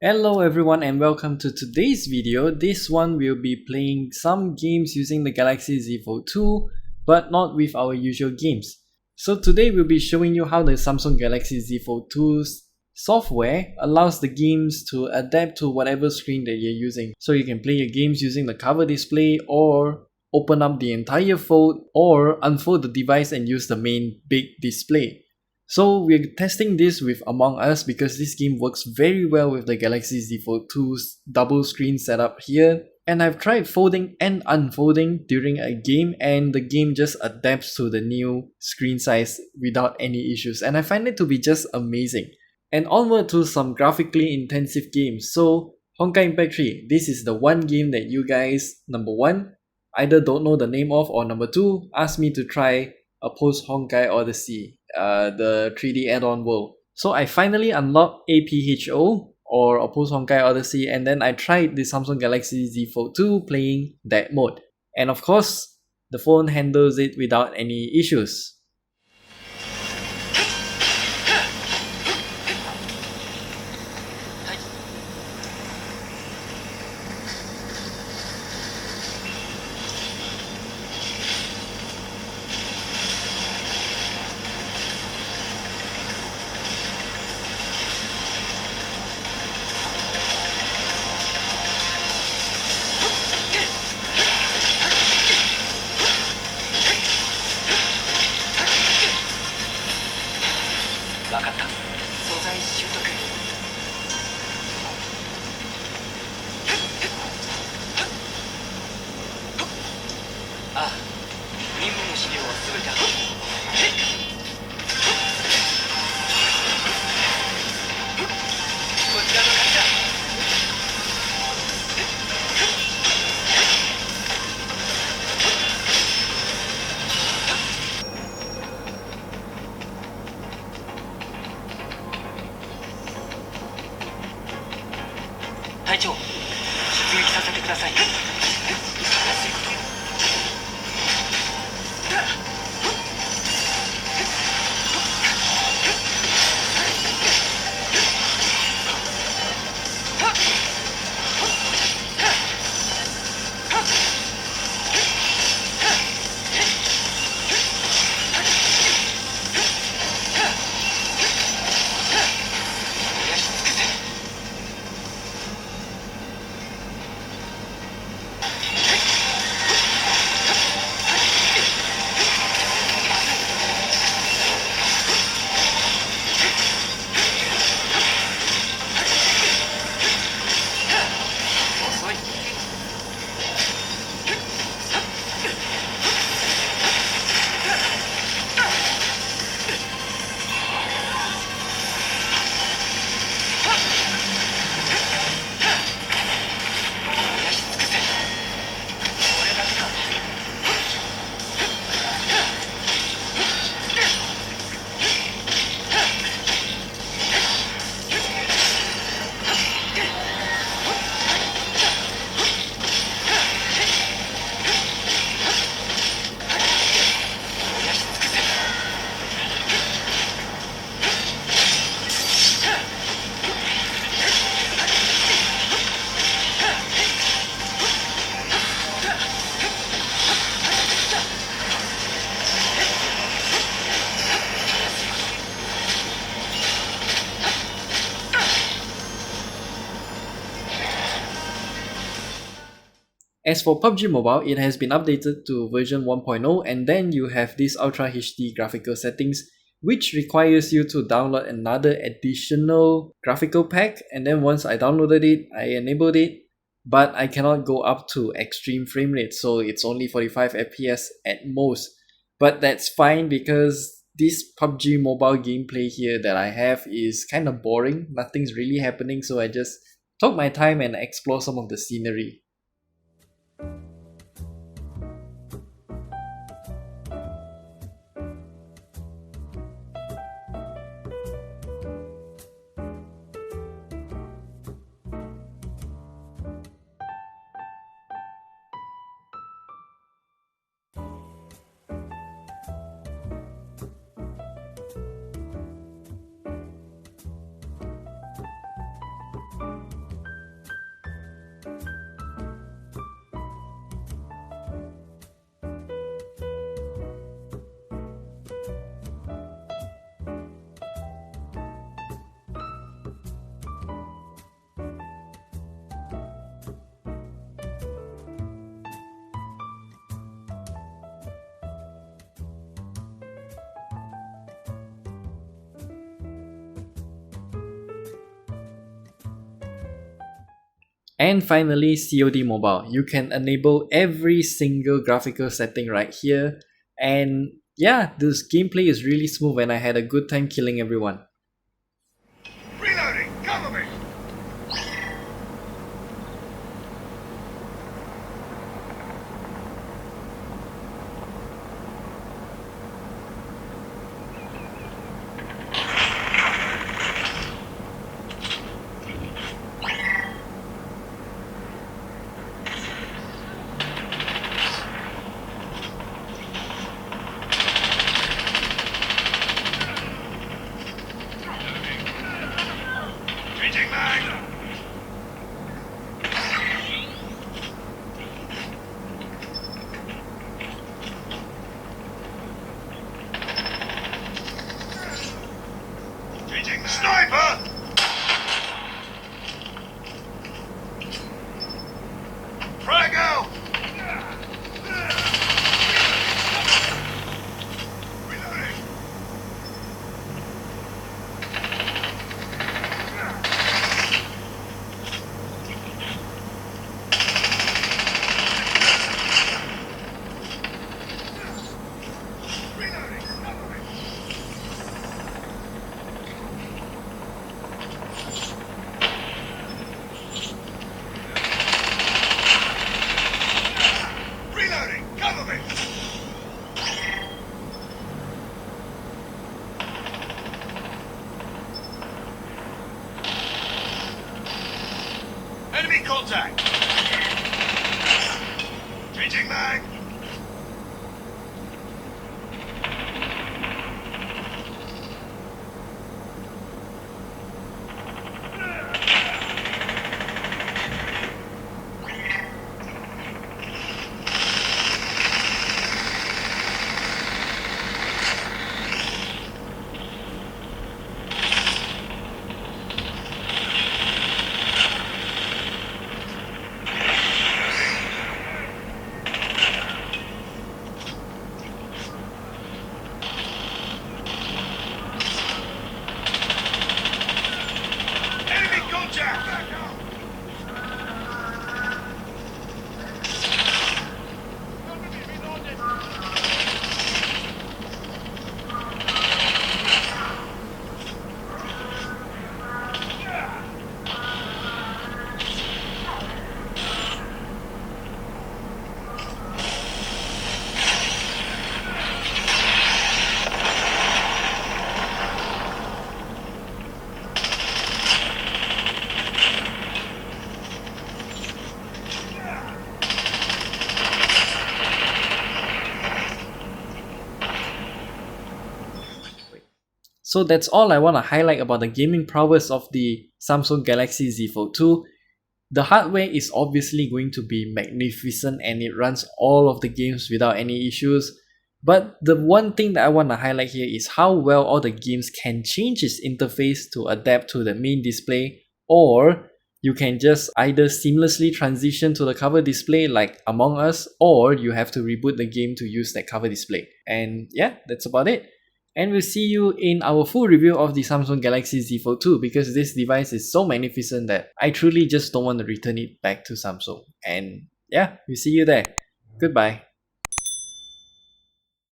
Hello everyone and welcome to today's video. This one we'll be playing some games using the Galaxy Z Fold2 but not with our usual games. So today we'll be showing you how the Samsung Galaxy Z Fold2's software allows the games to adapt to whatever screen that you're using. So you can play your games using the cover display or open up the entire fold or unfold the device and use the main big display. So we're testing this with Among Us because this game works very well with the Galaxy Z Fold2's double screen setup here. And I've tried folding and unfolding during a game and the game just adapts to the new screen size without any issues, and I find it to be just amazing. And onward to some graphically intensive games. So Honkai Impact 3, this is the one game that you guys, number one, either don't know the name of, or number two, asked me to try a post Honkai Odyssey, the 3D add-on world. So I finally unlocked APHO or a post Honkai Odyssey, and then I tried the Samsung Galaxy Z Fold2 playing that mode. And of course, the phone handles it without any issues. As for PUBG Mobile, it has been updated to version 1.0, and then you have this Ultra HD graphical settings, which requires you to download another additional graphical pack. And then once I downloaded it, I enabled it, but I cannot go up to extreme frame rate, so it's only 45 FPS at most. But that's fine because this PUBG Mobile gameplay here that I have is kind of boring. Nothing's really happening, so I just took my time and explore some of the scenery. And finally, COD Mobile. You can enable every single graphical setting right here. And yeah, this gameplay is really smooth and I had a good time killing everyone. Reloading! Cover me! Changing mag! Changing mag! Sniper! Frag out! Reloading! Reloading! Cover me! Reloading! Cover me! Enemy contact! Changing mag! Enemy contact! Back up! So that's all I want to highlight about the gaming prowess of the Samsung Galaxy Z Fold2. The hardware is obviously going to be magnificent and it runs all of the games without any issues. But the one thing that I want to highlight here is how well all the games can change its interface to adapt to the main display, or you can just either seamlessly transition to the cover display like Among Us, or you have to reboot the game to use that cover display. And yeah, that's about it. And we'll see you in our full review of the Samsung Galaxy Z Fold2 because this device is so magnificent that I truly just don't want to return it back to Samsung. And yeah, we'll see you there. Goodbye.